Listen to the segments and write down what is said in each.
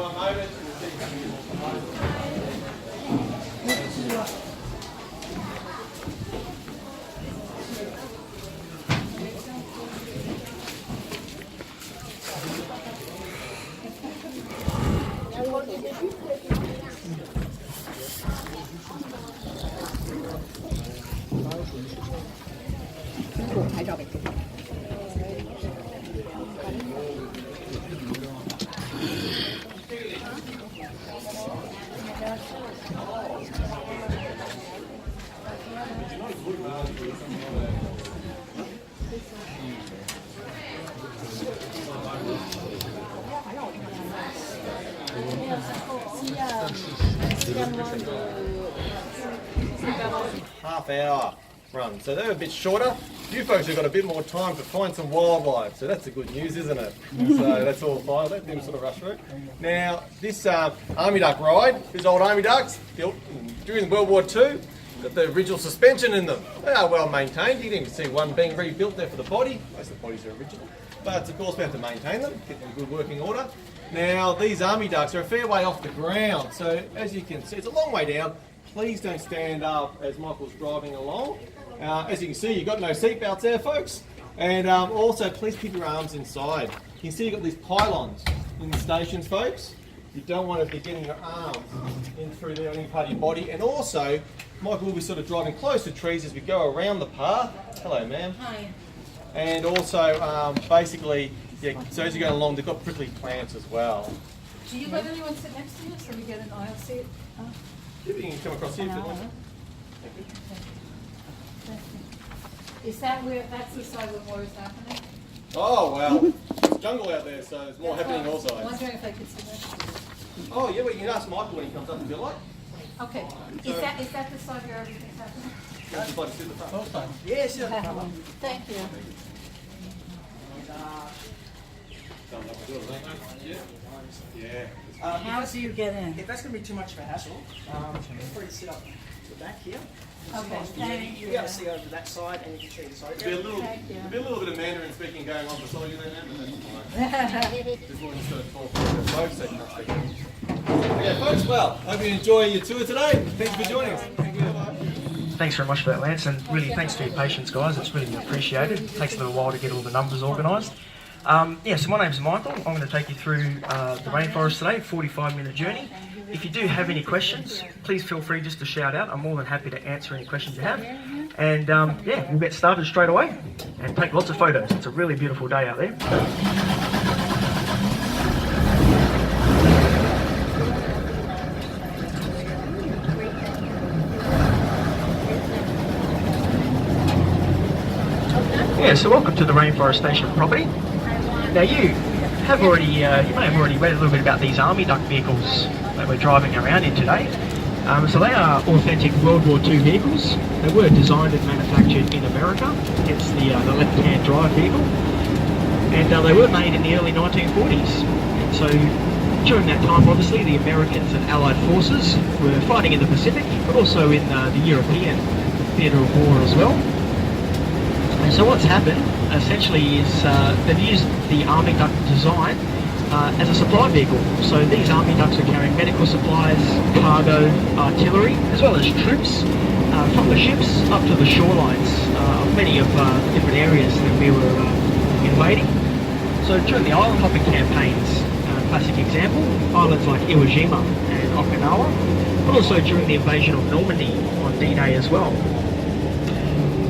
one moment. Half-hour run, so they're a bit shorter. You folks have got a bit more time to find some wildlife, so that's the good news, isn't it? So that's all fine. Let them sort of rush through. Now, this army duck ride, these old army ducks built during World War II, got the original suspension in them. They are well maintained. You can even see one being rebuilt there for the body. Most of the bodies are original, but of course we have to maintain them, get them in good working order. Now, these army ducks are a fair way off the ground, so as you can see, it's a long way down. Please don't stand up as Michael's driving along. As you can see, you've got no seatbelts there, folks. And also, please keep your arms inside. You can see you've got these pylons in the stations, folks. You don't want to be getting your arms in through there, any part of your body. And also, Michael will be sort of driving close to trees as we go around the path. Hello, ma'am. Hi. And also, basically, yeah, so as you're going along, they've got prickly plants as well. Do you let anyone sit next to you so we get an aisle seat? You can come across here if you want. Is that where, that's the side where more is happening? Oh, well, it's jungle out there, so there's more happening on all sides. I'm wondering if I could sit next to you. Oh, yeah, well, you can ask Michael when he comes up if you like. Okay. Is that the side where everything's happening? Would you like to sit at the front? Yes, yeah. Thank you. Yeah. How do you get in? If that's going to be too much of a hassle, feel free to sit up the back here. Okay, thank you. You have to see over that side and you can see the side. There'll be a little bit of Mandarin speaking going on beside you there, man, but that's fine. Just wanted to sort of talk to the folks so you can speak. Okay, folks, well, hope you enjoy your tour today. Thanks for joining us. Thank you. Thanks very much for that, Lance, and really thanks for your patience, guys. It's really appreciated. It takes a little while to get all the numbers organised. So my name's Michael. I'm going to take you through the rainforest today, 45-minute journey. If you do have any questions, please feel free just to shout out. I'm more than happy to answer any questions you have. And we'll get started straight away and take lots of photos. It's a really beautiful day out there. So welcome to the Rainforest Station property. Now you have already, you may have already read a little bit about these army duck vehicles that we're driving around in today. So they are authentic World War II vehicles. They were designed and manufactured in America. It's the left-hand drive vehicle. And they were made in the early 1940s. And so during that time, obviously, the Americans and Allied forces were fighting in the Pacific, but also in the European theatre of war as well. And so what's happened, essentially, is they've used the army duck design as a supply vehicle. So these army ducks are carrying medical supplies, cargo, artillery, as well as troops from the ships up to the shorelines of many of different areas that we were invading. So during the island hopping campaigns, classic example, islands like Iwo Jima and Okinawa, but also during the invasion of Normandy on D-Day as well.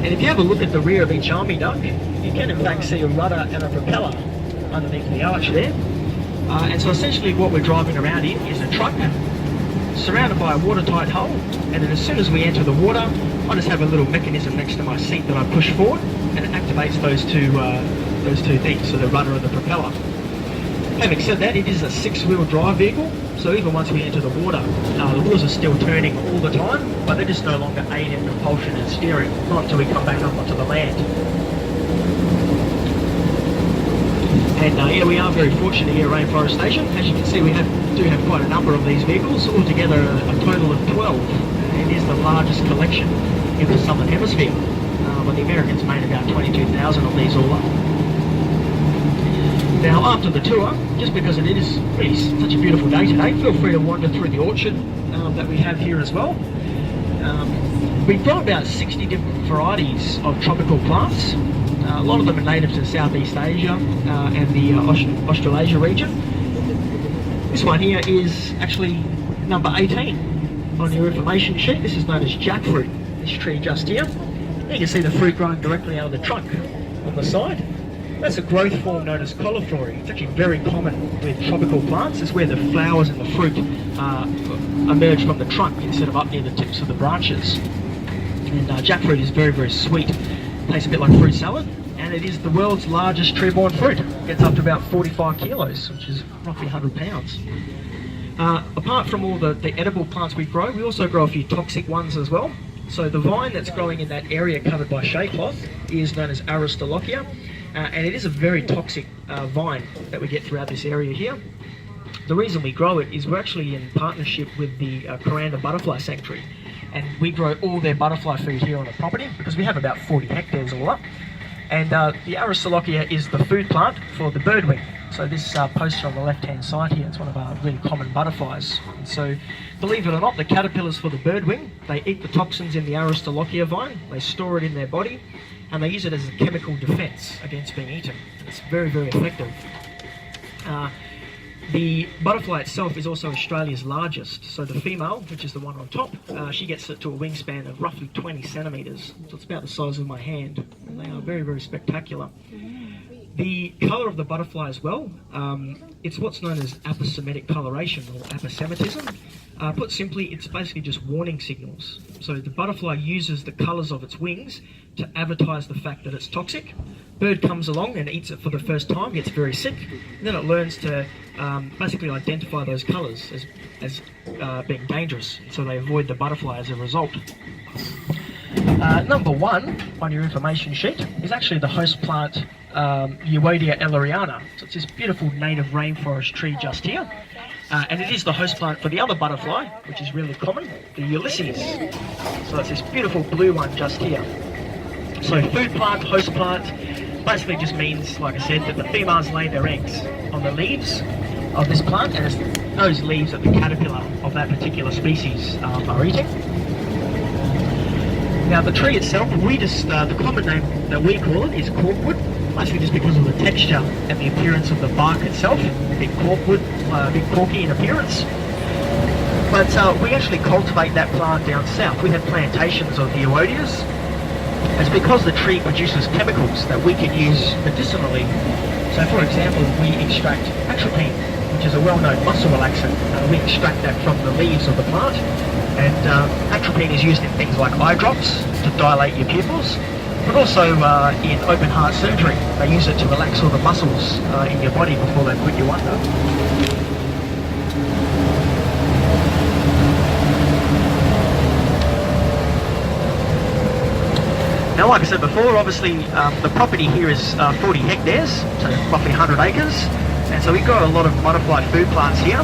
And if you have a look at the rear of each army duck, you can in fact see a rudder and a propeller underneath the arch there. And so essentially what we're driving around in is a truck surrounded by a watertight hull, and then as soon as we enter the water, I just have a little mechanism next to my seat that I push forward, and it activates those two things, so the rudder and the propeller. Having said that, it is a 6-wheel drive vehicle, so even once we enter the water, the wheels are still turning all the time, but they're just no longer aid in propulsion and steering, not until we come back up onto the land. And we are very fortunate here at Rainforest Station. As you can see, we do have quite a number of these vehicles, altogether a total of 12. It is the largest collection in the Southern Hemisphere, but the Americans made about 22,000 of these all up. Now, after the tour, just because it is really such a beautiful day today, feel free to wander through the orchard that we have here as well. We've got about 60 different varieties of tropical plants. A lot of them are native to Southeast Asia and the Australasia region. This one here is actually number 18 on your information sheet. This is known as jackfruit, this tree just here. You can see the fruit growing directly out of the trunk on the side. That's a growth form known as cauliflory. It's actually very common with tropical plants. It's where the flowers and the fruit emerge from the trunk instead of up near the tips of the branches. And jackfruit is very, very sweet. Tastes a bit like fruit salad, and it is the world's largest tree-borne fruit. It gets up to about 45 kilos, which is roughly 100 pounds. Apart from all the edible plants we grow, we also grow a few toxic ones as well. So the vine that's growing in that area covered by shea cloth is known as Aristolochia, and it is a very toxic vine that we get throughout this area here. The reason we grow it is we're actually in partnership with the Kuranda Butterfly Sanctuary, and we grow all their butterfly food here on the property because we have about 40 hectares all up. And the Aristolochia is the food plant for the birdwing. So this poster on the left-hand side here, it's one of our really common butterflies. And so, believe it or not, the caterpillars for the birdwing, they eat the toxins in the Aristolochia vine, they store it in their body, and they use it as a chemical defense against being eaten. It's very, very effective. The butterfly itself is also Australia's largest. So the female, which is the one on top, she gets to a wingspan of roughly 20 centimetres. So it's about the size of my hand. And they are very, very spectacular. The colour of the butterfly as well, it's what's known as aposematic coloration or aposematism. Put simply, it's basically just warning signals. So the butterfly uses the colours of its wings to advertise the fact that it's toxic. Bird comes along and eats it for the first time, gets very sick, and then it learns to basically identify those colours as being dangerous, so they avoid the butterfly as a result. Number 1 on your information sheet is actually the host plant, Euodia elleriana. So it's this beautiful native rainforest tree just here. And it is the host plant for the other butterfly, which is really common, the Ulysses. So it's this beautiful blue one just here. So food plant, host plant, basically just means, like I said, that the females lay their eggs on the leaves of this plant, and it's those leaves that the caterpillar of that particular species are eating. Now the tree itself, the common name that we call it is corkwood, basically just because of the texture and the appearance of the bark itself, a bit corkwood, a bit corky in appearance. But we actually cultivate that plant down south. We have plantations of the Euodias. It's because the tree produces chemicals that we can use medicinally. So for example, we extract atropine, which is a well-known muscle relaxant. We extract that from the leaves of the plant. And atropine is used in things like eye drops to dilate your pupils, but also in open heart surgery. They use it to relax all the muscles in your body before they put you under. Now, like I said before, obviously the property here is 40 hectares, so roughly 100 acres, and so we grow a lot of modified food plants here.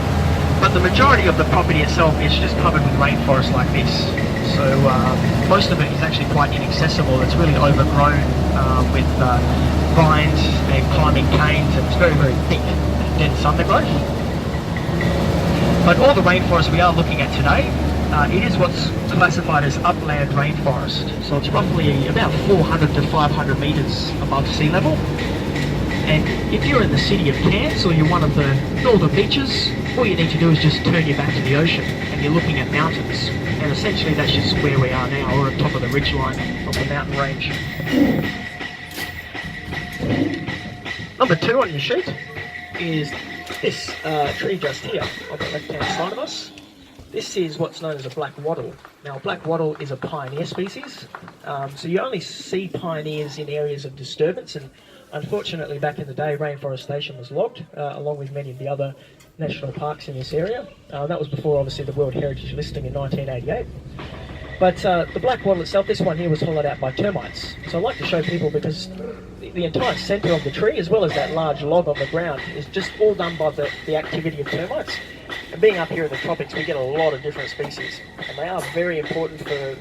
But the majority of the property itself is just covered with rainforest like this. So most of it is actually quite inaccessible. It's really overgrown with vines and climbing canes, and it's very, very thick and dense undergrowth. But all the rainforest we are looking at today, it is what's classified as upland rainforest. So it's roughly about 400 to 500 metres above sea level. And if you're in the city of Cairns or you're one of the northern beaches, all you need to do is just turn your back to the ocean and you're looking at mountains. And essentially that's just where we are now. We're on top of the ridgeline of the mountain range. Number 2 on your sheet is this tree just here on the left-hand side of us. This is what's known as a black wattle. Now, a black wattle is a pioneer species. So you only see pioneers in areas of disturbance, and unfortunately, back in the day, rainforestation was logged, along with many of the other national parks in this area. That was before, obviously, the World Heritage listing in 1988. But the black wattle itself, this one here was hollowed out by termites. So I like to show people because the entire centre of the tree, as well as that large log on the ground, is just all done by the activity of termites. And being up here in the tropics, we get a lot of different species. And they are very important for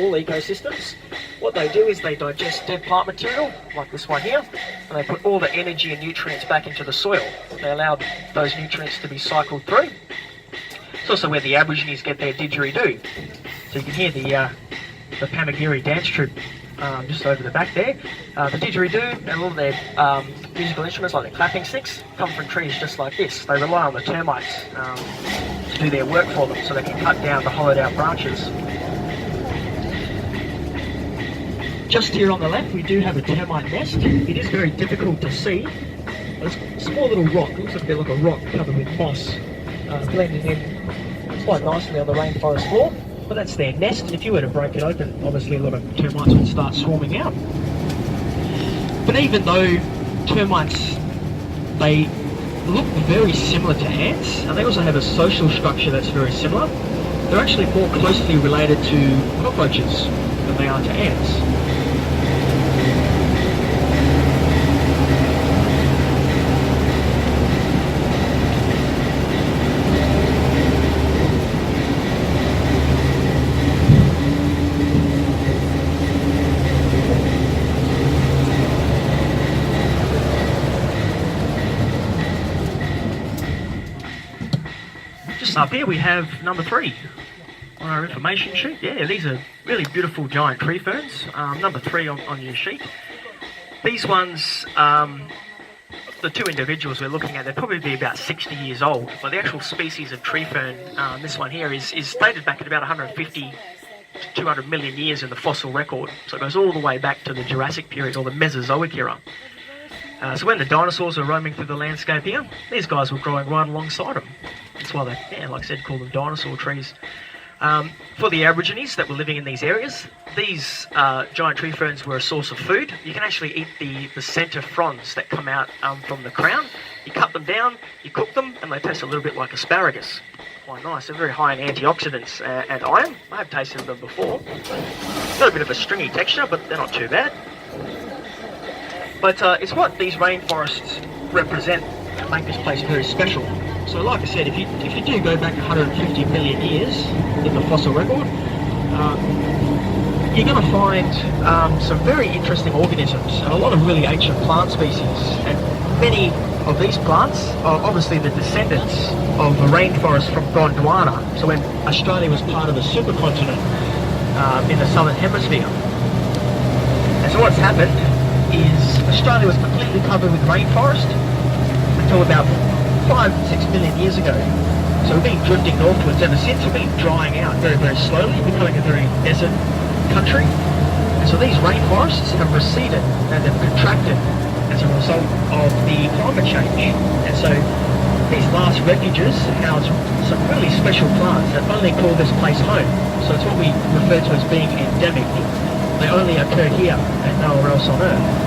all ecosystems. what they do is they digest dead plant material, like this one here, and they put all the energy and nutrients back into the soil. They allow those nutrients to be cycled through. It's also where the Aborigines get their didgeridoo. So you can hear the Pamagiri dance troupe just over the back there. The didgeridoo and all their musical instruments, like the clapping sticks, come from trees just like this. They rely on the termites to do their work for them, so they can cut down the hollowed out branches. Just here on the left, we do have a termite nest. It is very difficult to see. It's a small little rock. It looks like a bit like a rock covered with moss, blending in quite nicely on the rainforest floor. But that's their nest, and if you were to break it open, obviously a lot of termites would start swarming out. But even though termites, they look very similar to ants, and they also have a social structure that's very similar, they're actually more closely related to cockroaches than they are to ants. Up here we have number 3 on our information sheet. Yeah, these are really beautiful giant tree ferns. Number 3 on your sheet. These ones, the 2 individuals we're looking at, they'll probably be about 60 years old. But the actual species of tree fern, this one here, is dated back at about 150 to 200 million years in the fossil record. So it goes all the way back to the Jurassic period, or the Mesozoic era. So when the dinosaurs were roaming through the landscape here, these guys were growing right alongside them. That's why they, like I said, call them dinosaur trees. For the Aborigines that were living in these areas, these giant tree ferns were a source of food. You can actually eat the centre fronds that come out from the crown. You cut them down, you cook them, and they taste a little bit like asparagus. Quite nice. They're very high in antioxidants and iron. I have tasted them before. Got a bit of a stringy texture, but they're not too bad. But it's what these rainforests represent that make this place very special. So like I said, if you do go back 150 million years in the fossil record, you're going to find some very interesting organisms and a lot of really ancient plant species. And many of these plants are obviously the descendants of the rainforest from Gondwana. So when Australia was part of the supercontinent in the southern hemisphere. And so what's happened is Australia was completely covered with rainforest until about 5-6 million years ago. So we've been drifting northwards ever since. We've been drying out very, very slowly, becoming a very desert country. And so these rainforests have receded and they've contracted as a result of the climate change. And so these last refuges house some really special plants that only call this place home. So it's what we refer to as being endemic. They only occur here and nowhere else on Earth.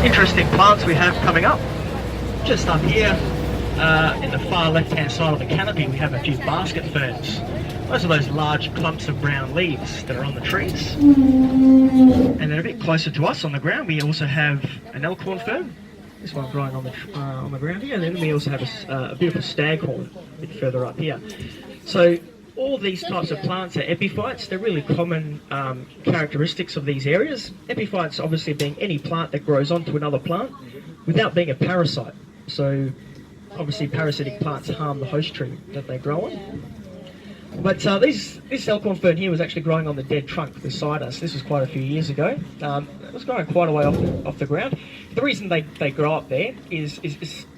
Interesting plants we have coming up. Just up here in the far left hand side of the canopy we have a few basket ferns. Those are those large clumps of brown leaves that are on the trees. And then a bit closer to us on the ground we also have an elkhorn fern. This one growing on the ground here, and then we also have a beautiful staghorn a bit further up here. So all these types of plants are epiphytes. They're really common characteristics of these areas. Epiphytes obviously being any plant that grows onto another plant without being a parasite. So obviously parasitic plants harm the host tree that they grow on. But this elkhorn fern here was actually growing on the dead trunk beside us. This was quite a few years ago. It was growing quite a way off the ground. The reason they grow up there is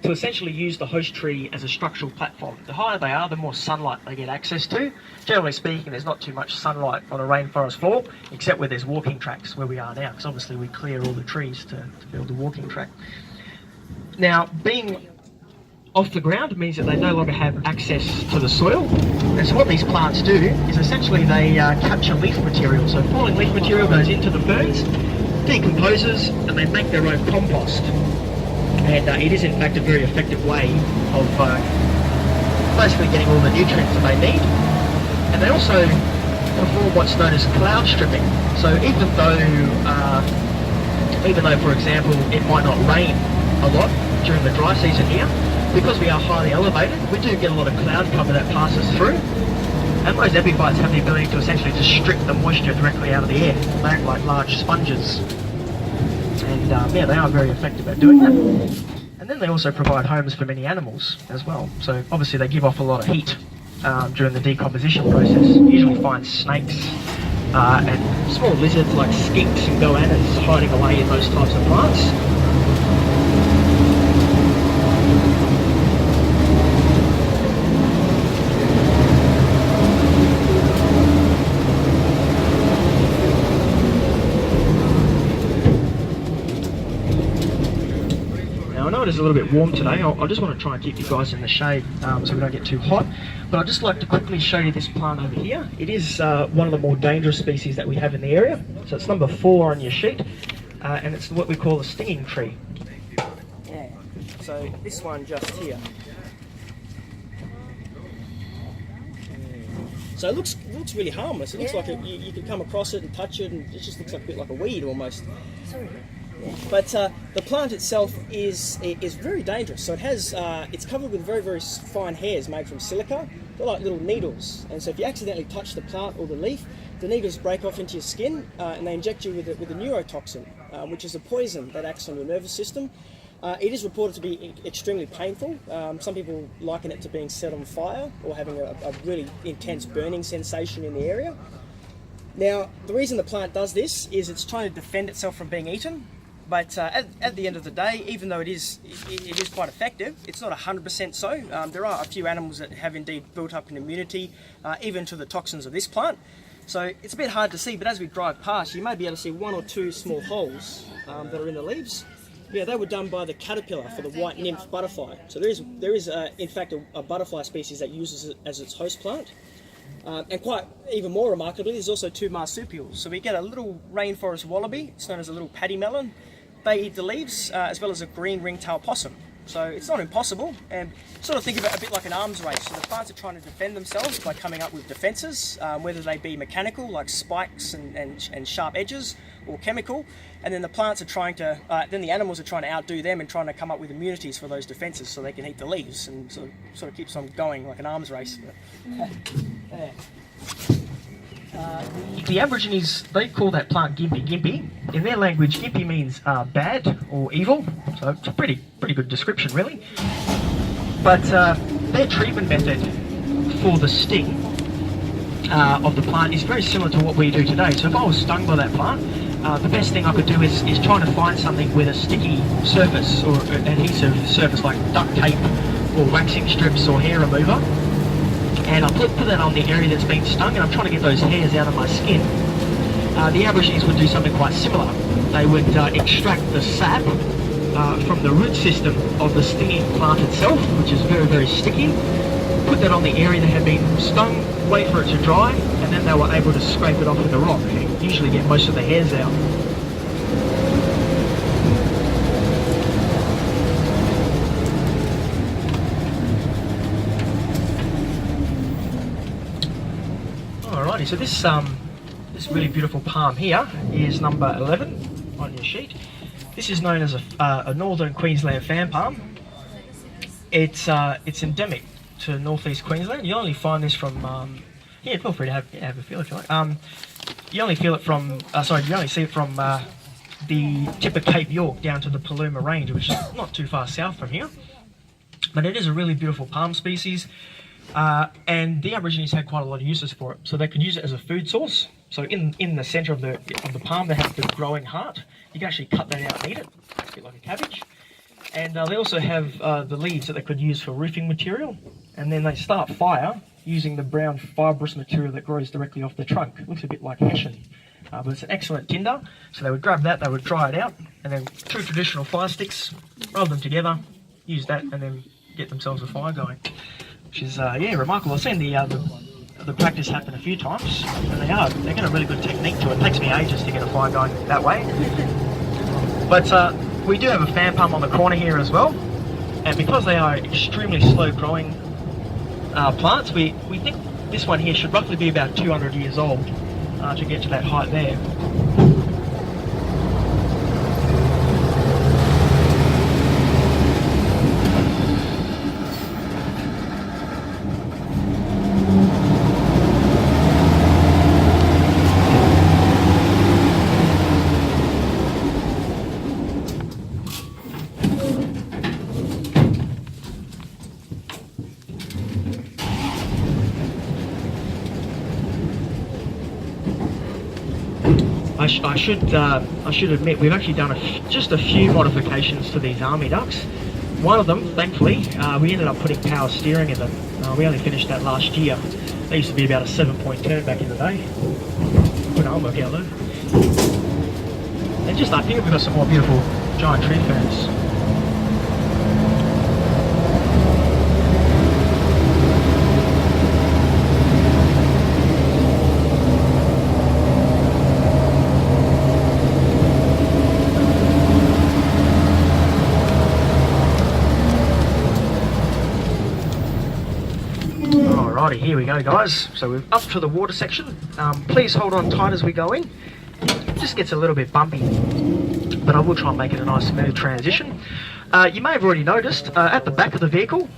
to essentially use the host tree as a structural platform. The higher they are, the more sunlight they get access to. Generally speaking, there's not too much sunlight on a rainforest floor, except where there's walking tracks, where we are now, because obviously we clear all the trees to build a walking track. Now, being off the ground means that they no longer have access to the soil. And so what these plants do is essentially they capture leaf material. So falling leaf material goes into the ferns, decomposes, and they make their own compost. And it is in fact a very effective way of basically getting all the nutrients that they need. And they also perform what's known as cloud stripping. So even though for example it might not rain a lot during the dry season here, because we are highly elevated, we do get a lot of cloud cover that passes through, and those epiphytes have the ability to essentially just strip the moisture directly out of the air. They act like large sponges, and yeah, they are very effective at doing that. And then they also provide homes for many animals as well. So obviously they give off a lot of heat during the decomposition process. You usually find snakes and small lizards like skinks and goannas hiding away in those types of plants. It is a little bit warm today. I just want to try and keep you guys in the shade so we don't get too hot. But I'd just like to quickly show you this plant over here. It is one of the more dangerous species that we have in the area. So it's number 4 on your sheet, and it's what we call a stinging tree. Yeah. So this one just here. So it looks really harmless. It looks like you could come across it and touch it, and it just looks like a bit like a weed almost. Sorry. But the plant itself is very dangerous. So it has it's covered with very, very fine hairs made from silica. They're like little needles, and so if you accidentally touch the plant or the leaf, the needles break off into your skin and they inject you with a neurotoxin, which is a poison that acts on your nervous system. It is reported to be extremely painful. Some people liken it to being set on fire or having a really intense burning sensation in the area. Now, the reason the plant does this is it's trying to defend itself from being eaten. But at the end of the day, even though it is quite effective, it's not 100% so. There are a few animals that have indeed built up an immunity, even to the toxins of this plant. So it's a bit hard to see, but as we drive past, you may be able to see 1 or 2 small holes that are in the leaves. Yeah, they were done by the caterpillar for the white nymph butterfly. So there is in fact a butterfly species that uses it as its host plant. And quite even more remarkably, there's also 2 marsupials. So we get a little rainforest wallaby, it's known as a little paddy melon. They eat the leaves, as well as a green ring-tailed possum. So it's not impossible, and sort of think of it a bit like an arms race. So the plants are trying to defend themselves by coming up with defences, whether they be mechanical, like spikes and sharp edges, or chemical. And then the plants are trying to, then the animals are trying to outdo them and trying to come up with immunities for those defences so they can eat the leaves, and sort of keeps on going like an arms race. Yeah. The Aborigines, they call that plant Gympie Gympie. In their language, Gympie means bad or evil, so it's a pretty good description, really. But their treatment method for the sting of the plant is very similar to what we do today. So if I was stung by that plant, the best thing I could do is try to find something with a sticky surface or adhesive surface like duct tape or waxing strips or hair remover. And I put that on the area that's been stung, and I'm trying to get those hairs out of my skin. The Aborigines would do something quite similar. They would extract the sap from the root system of the stinging plant itself, which is very, very sticky, put that on the area that had been stung, wait for it to dry, and then they were able to scrape it off with a rock and usually get most of the hairs out. Alrighty, so this really beautiful palm here is number 11 on your sheet. This is known as a northern Queensland fan palm. It's endemic to northeast Queensland. You only find this from yeah, feel free to have a feel if you like. You only feel it from you only see it from the tip of Cape York down to the Paluma Range, which is not too far south from here. But it is a really beautiful palm species. And the Aborigines had quite a lot of uses for it. So they could use it as a food source. So in the centre of the palm, they have the growing heart. You can actually cut that out and eat it, a bit like a cabbage. And they also have the leaves that they could use for roofing material. And then they start fire using the brown fibrous material that grows directly off the trunk. It looks a bit like hessian, but it's an excellent tinder. So they would grab that, they would dry it out, and then 2 traditional fire sticks, roll them together, use that, and then get themselves a fire going. Which is, yeah, remarkable. I've seen the practice happen a few times, and they get a really good technique to it. It takes me ages to get a fire going that way. But we do have a fan palm on the corner here as well, and because they are extremely slow growing plants, we think this one here should roughly be about 200 years old to get to that height there. I should admit we've actually done just a few modifications to these army ducks. One of them, thankfully, we ended up putting power steering in them. We only finished that last year. They used to be about a 7-point turn back in the day. Good arm work out though. And just up here we've got some more beautiful giant tree ferns. Alrighty, here we go guys. So we're up to the water section. Please hold on tight as we go in. It just gets a little bit bumpy, but I will try and make it a nice smooth transition. You may have already noticed, at the back of the vehicle,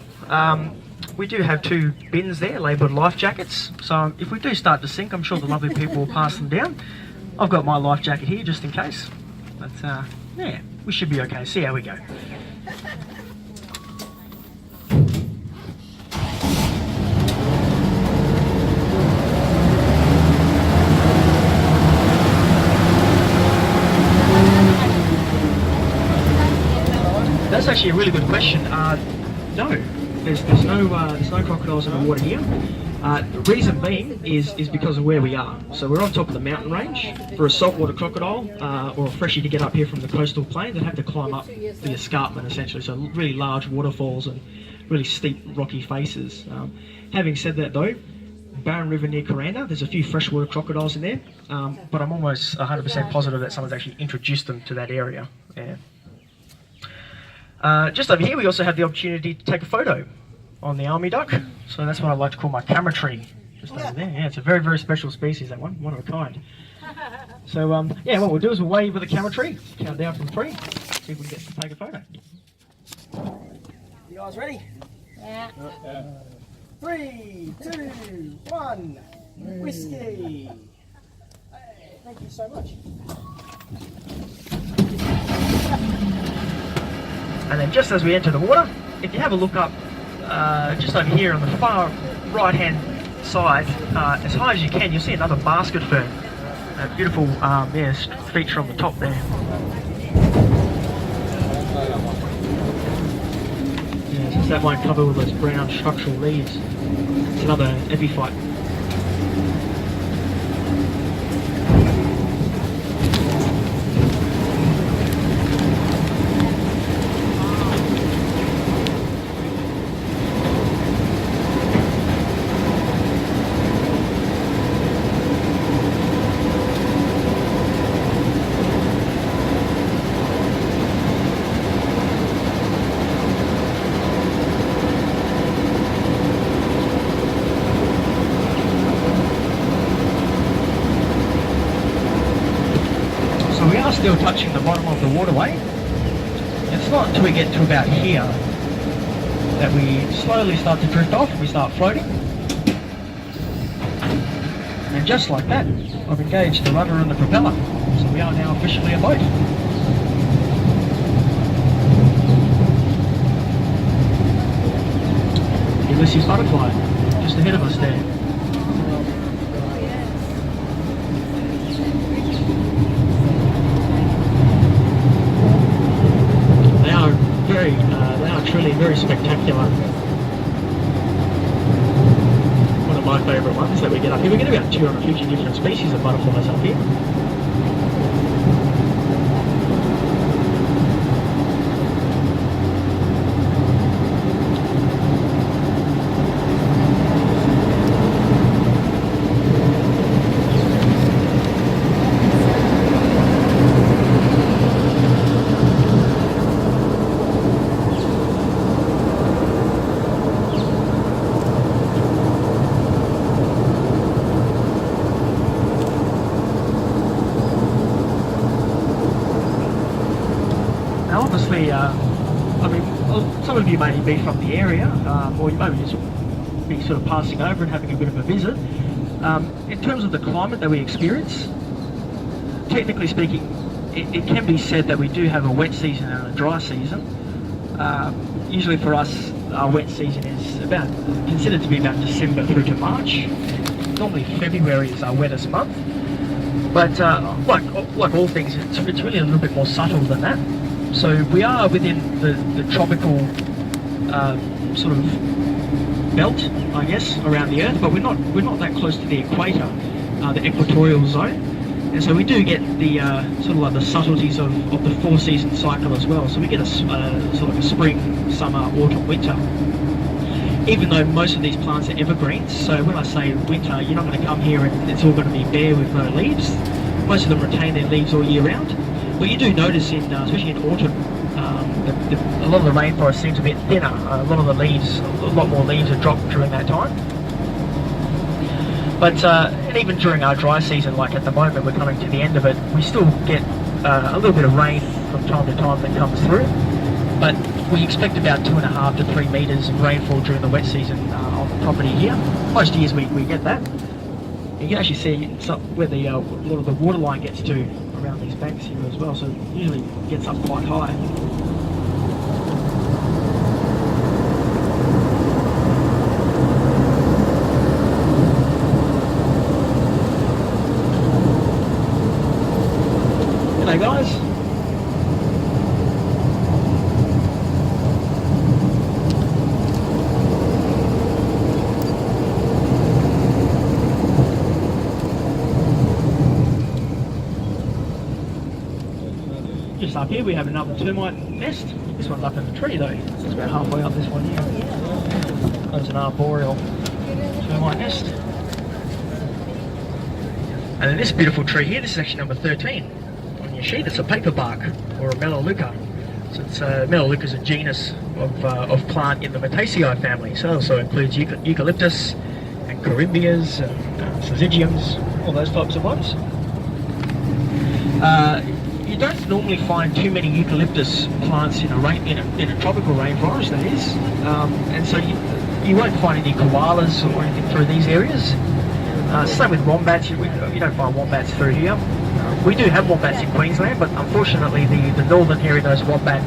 we do have 2 bins there labelled life jackets. So if we do start to sink, I'm sure the lovely people will pass them down. I've got my life jacket here just in case. But yeah, we should be okay. See how we go. That's actually a really good question. No, there's no crocodiles in the water here. The reason being is because of where we are. So we're on top of the mountain range. For a saltwater crocodile or a freshie to get up here from the coastal plain, they'd have to climb up the escarpment essentially. So really large waterfalls and really steep rocky faces. Having said that though, Barron River near Kuranda, there's a few freshwater crocodiles in there, but I'm almost 100% positive that someone's actually introduced them to that area. Yeah. Just over here we also have the opportunity to take a photo on the army duck. So that's what I like to call my camera tree. Just over there. Yeah, it's a very, very special species, that one of a kind. So yeah, what we'll do is we'll wave with the camera tree, count down from 3, see if we can get to take a photo. You guys ready? Yeah. 3, 2, 1, whiskey. Hey, thank you so much. And then just as we enter the water, if you have a look up just over here on the far right hand side, as high as you can, you'll see another basket fern. A beautiful feature on the top there. Yeah, it's that one covered with those brown structural leaves. It's another epiphyte. Still touching the bottom of the waterway. It's not until we get to about here that we slowly start to drift off, we start floating. And just like that, I've engaged the rudder and the propeller. So we are now officially a boat. Ulysses Butterfly. just ahead of us there. They are truly very spectacular. One of my favourite ones that we get up here. We get about 250 different species of butterflies up here. Now obviously, I mean, some of you may be from the area, or you may just be sort of passing over and having a bit of a visit. In terms of the climate that we experience, technically speaking, it can be said that we do have a wet season and a dry season. Usually for us, our wet season is considered to be about December through to March. Normally February is our wettest month. But like all things, it's really a little bit more subtle than that. So we are within the tropical sort of belt, I guess, around the Earth, but we're not that close to the equator, the equatorial zone, and so we do get the sort of like the subtleties of the 4-season cycle as well. So we get a sort of a spring, summer, autumn, winter. Even though most of these plants are evergreens, so when I say winter, you're not going to come here and it's all going to be bare with no leaves. Most of them retain their leaves all year round. But you do notice, especially in autumn, a lot of the rainforest seems a bit thinner. A lot more leaves are dropped during that time. But and even during our dry season, like at the moment, we're coming to the end of it, we still get a little bit of rain from time to time that comes through. But we expect about 2.5 to 3 metres of rainfall during the wet season on the property here. Most years we get that. You can actually see where a lot of the water line gets to around these banks here as well, so it usually gets up quite high. G'day guys. Just up here we have another termite nest. This one's up in the tree though. It's about halfway up this one here. There's an arboreal termite nest. And then this beautiful tree here, this is actually number 13 on your sheet. It's a paperbark or a melaleuca. So it's melaleuca is a genus of plant in the Myrtaceae family. So it also includes eucalyptus and corymbias and syzygiums, all those types of ones. You don't normally find too many eucalyptus plants in a tropical rainforest, that is, and so you won't find any koalas or anything through these areas. Same with wombats. You don't find wombats through here. We do have wombats in Queensland, but unfortunately the northern hairy-nosed wombat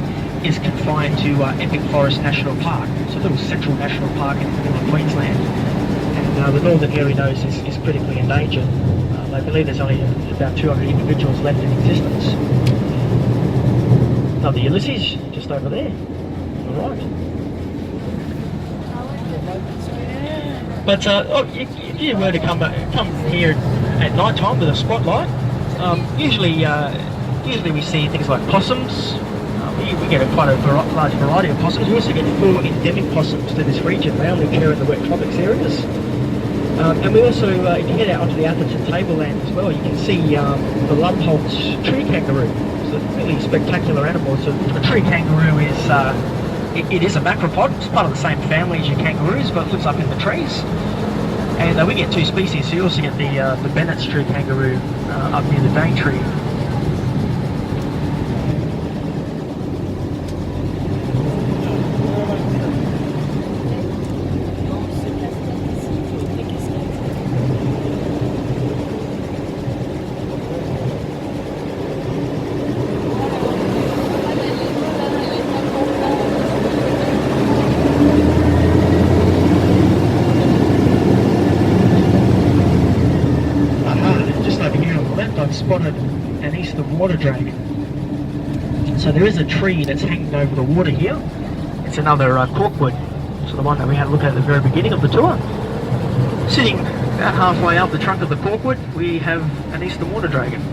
is confined to Epic Forest National Park. It's a little central national park in northern Queensland, and the northern hairy-nose is critically endangered. They believe there's only about 200 individuals left in existence. Another Ulysses, just over there. All right. But if you were to come here at night time with a spotlight, usually we see things like possums. We get quite a large variety of possums. We also get 4 endemic possums to this region. They only occur in the wet tropics areas. And we also, if you get out onto the Atherton tableland as well, you can see the Lumholtz tree kangaroo. It's a really spectacular animal. So a tree kangaroo is it is a macropod. It's part of the same family as your kangaroos, but it lives up in the trees. And we get 2 species. So you also get the Bennett's tree kangaroo up near the Daintree. left, I've spotted an eastern water dragon. So there is a tree that's hanging over the water here. It's another corkwood, so the one that we had a look at the very beginning of the tour. Sitting about halfway up the trunk of the corkwood, we have an eastern water dragon.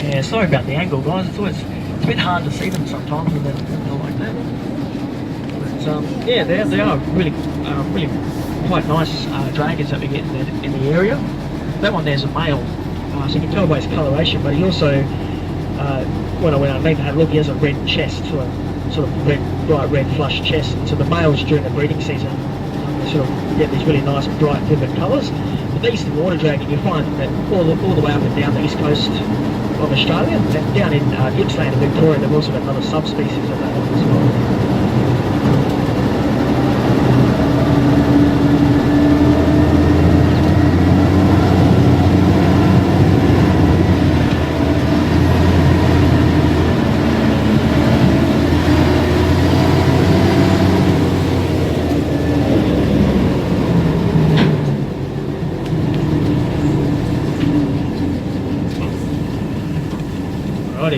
Yeah, sorry about the angle, guys. It's a bit hard to see them sometimes when they're like that. But yeah, they are really quite nice dragons that we get in the area. That one there's a male, so you can tell by his coloration. But he also, when I went underneath and had a look, he has a red chest, sort of red, bright red flush chest. So the males during the breeding season, they sort of get these really nice, bright, vivid colours. But the eastern water dragon, you find that all the way up and down the east coast of Australia, and down in Gippsland and Victoria, they've also got another subspecies of that one as well.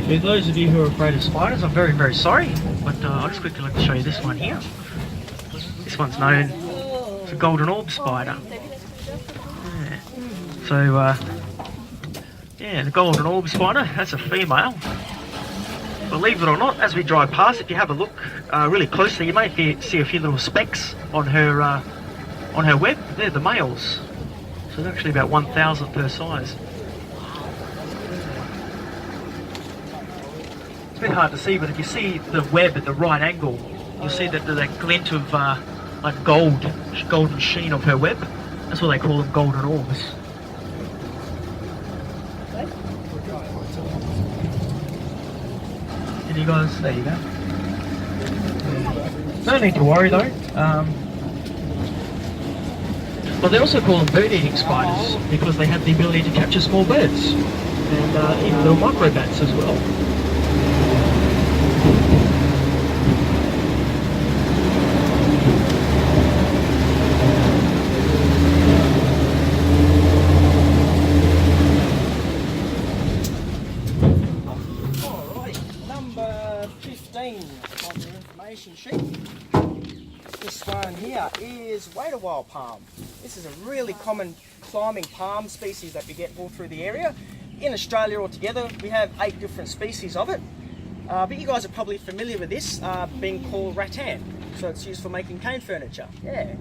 For those of you who are afraid of spiders, I'm very, very sorry, but I'll just quickly like to show you this one here. This one's known as a golden orb spider. Yeah. So, yeah, the golden orb spider, that's a female. Believe it or not, as we drive past, if you have a look really closely, you may see a few little specks on her web. They're the males. So they're actually about 1,000th per size. It's a bit hard to see, but if you see the web at the right angle, you'll see that glint of like golden sheen of her web. That's why they call them golden orbs. And you guys, there you go. No need to worry though. Well, they also call them bird-eating spiders because they have the ability to capture small birds and even little microbats as well. Sheet. This one here is wait-a-while palm. This is a really common climbing palm species that we get all through the area. In Australia altogether, we have 8 different species of it. But you guys are probably familiar with this being called rattan. So it's used for making cane furniture. Yeah.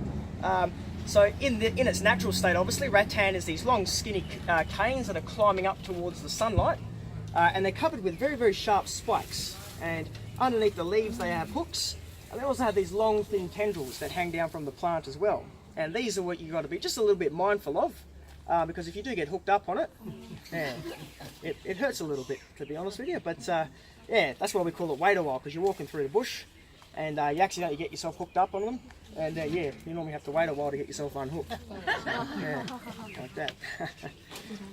So in its natural state, obviously, rattan is these long, skinny canes that are climbing up towards the sunlight, and they're covered with very, very sharp spikes. And underneath the leaves, they have hooks. And they also have these long, thin tendrils that hang down from the plant as well. And these are what you've got to be just a little bit mindful of, because if you do get hooked up on it, yeah, it hurts a little bit, to be honest with you. But yeah, that's why we call it wait-a-while, because you're walking through the bush and you accidentally get yourself hooked up on them. And yeah, you normally have to wait a while to get yourself unhooked. Yeah, like that.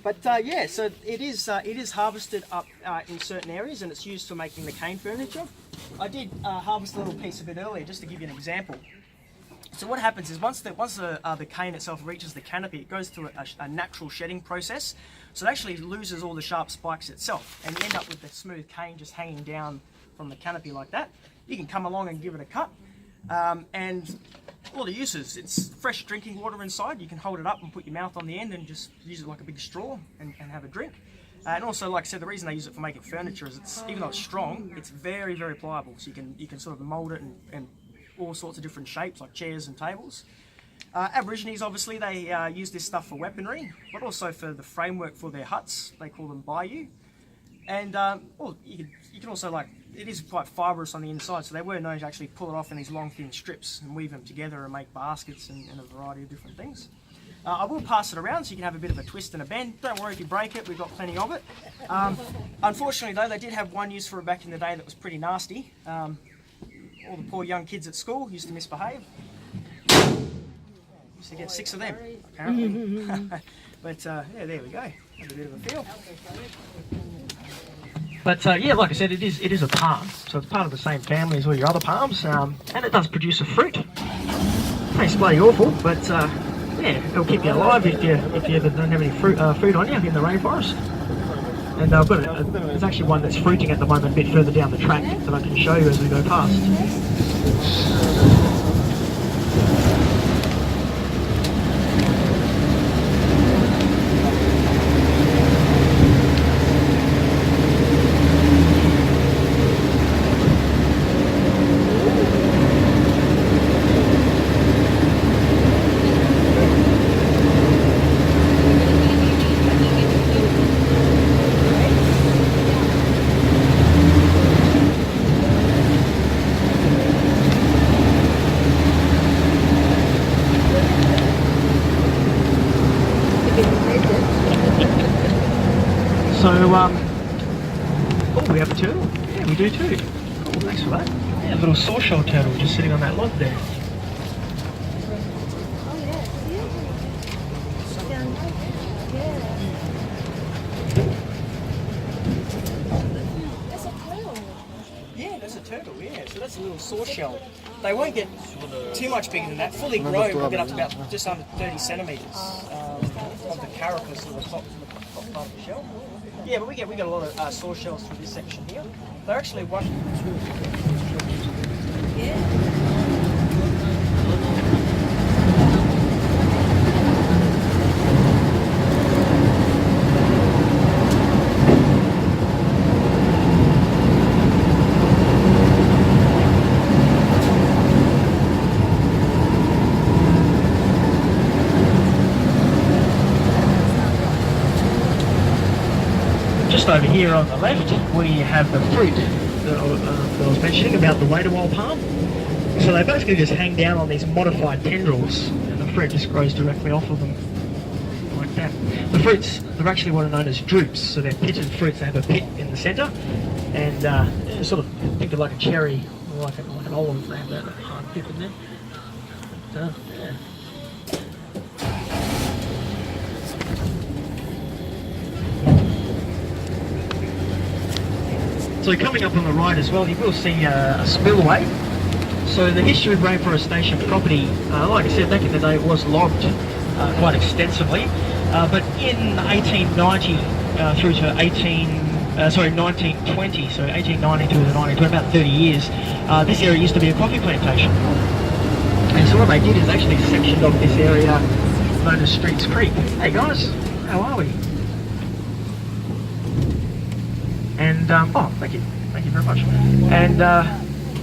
But yeah, so it is harvested up in certain areas, and it's used for making the cane furniture. I did harvest a little piece of it earlier, just to give you an example. So what happens is once the cane itself reaches the canopy, it goes through a natural shedding process. So it actually loses all the sharp spikes itself, and you end up with the smooth cane just hanging down from the canopy like that. You can come along and give it a cut. And all the uses, it's fresh drinking water inside. You can hold it up and put your mouth on the end and just use it like a big straw and have a drink. And also, like I said, the reason they use it for making furniture is even though it's strong, it's very, very pliable. So you can sort of mould it in all sorts of different shapes, like chairs and tables. Aborigines, obviously, they use this stuff for weaponry, but also for the framework for their huts. They call them bayou. And well, you can also, like, it is quite fibrous on the inside, so they were known to actually pull it off in these long, thin strips and weave them together and make baskets and a variety of different things. I will pass it around so you can have a bit of a twist and a bend. Don't worry if you break it, we've got plenty of it. Unfortunately though, they did have one use for it back in the day that was pretty nasty. All the poor young kids at school used to misbehave. Used to get 6 of them, apparently. But yeah, there we go. Have a bit of a feel. But yeah, like I said, it is a palm, so it's part of the same family as all your other palms, and it does produce a fruit. Tastes bloody awful, but yeah, it'll keep you alive if you ever don't have any food on you in the rainforest. And I've got there's actually one that's fruiting at the moment, a bit further down the track, that I can show you as we go past. So, oh, we have a turtle. Yeah, we do too. Cool, thanks for that. Yeah, a little sawshell turtle just sitting on that log there. Yeah, that's a turtle, yeah. So that's a little sawshell. They won't get too much bigger than that. Fully grown will get up to about just under 30 centimetres of the carapace or the top part of the shell. Yeah, but we get a lot of saw shells through this section here. They're actually one. Just over here on the left, we have the fruit that I was mentioning about the wait-a-while palm. So they basically just hang down on these modified tendrils, and the fruit just grows directly off of them, like that. The fruits, they're actually what are known as drupes, so they're pitted fruits. They have a pit in the centre, and sort of think of like a cherry, or like an olive. They have that hard pip in there. But, yeah. So coming up on the right as well, you will see a spillway. So the history of rainforestation property, like I said, back in the day it was logged quite extensively, but in 1890 through to 1920, so 1890 through to 1920, about 30 years, this area used to be a coffee plantation. And so what they did is actually sectioned off this area known as Streets Creek. Hey guys, how are we? And, oh, thank you very much. And,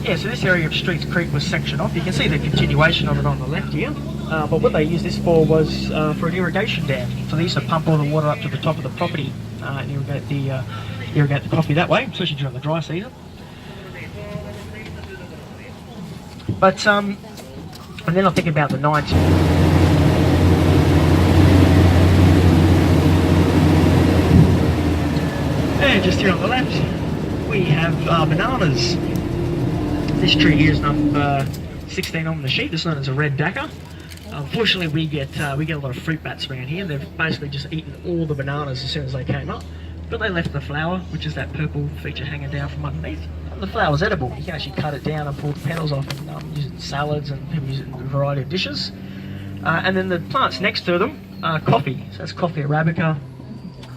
yeah, so this area of Streets Creek was sectioned off. You can see the continuation of it on the left here. But what they used this for was for an irrigation dam. So they used to pump all the water up to the top of the property and irrigate the coffee that way, especially during the dry season. But, and then I'm thinking about the 90s. And just here on the left, we have bananas. This tree here is number 16 on the sheet. This is known as a red dacker. Unfortunately, we get a lot of fruit bats around here. They've basically just eaten all the bananas as soon as they came up. But they left the flower, which is that purple feature hanging down from underneath. And the flower's edible. You can actually cut it down and pull the petals off and use it in salads, and people use it in a variety of dishes. And then the plants next to them are coffee. So that's coffee Arabica.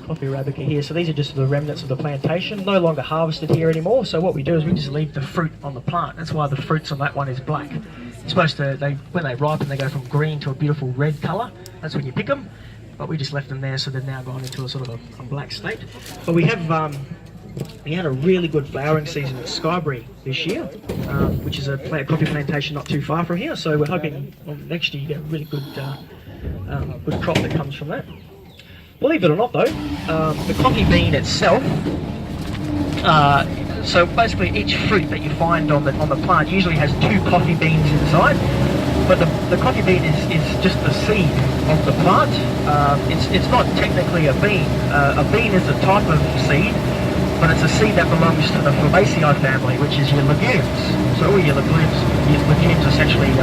Coffee Arabica here. So these are just the remnants of the plantation, no longer harvested here anymore. So what we do is we just leave the fruit on the plant. That's why the fruits on that one is black. It's supposed to, when they ripen, they go from green to a beautiful red colour. That's when you pick them. But we just left them there, so they've now gone into a sort of a black state. But we have We had a really good flowering season at Skybury this year, which is a coffee plantation not too far from here. So we're hoping next year you get a really good crop that comes from that. Believe it or not, though, the coffee bean itself. So basically, each fruit that you find on the plant usually has 2 coffee beans inside. But the coffee bean is just the seed of the plant. It's not technically a bean. A bean is a type of seed, but it's a seed that belongs to the Fabaceae family, which is your legumes. So all your legumes essentially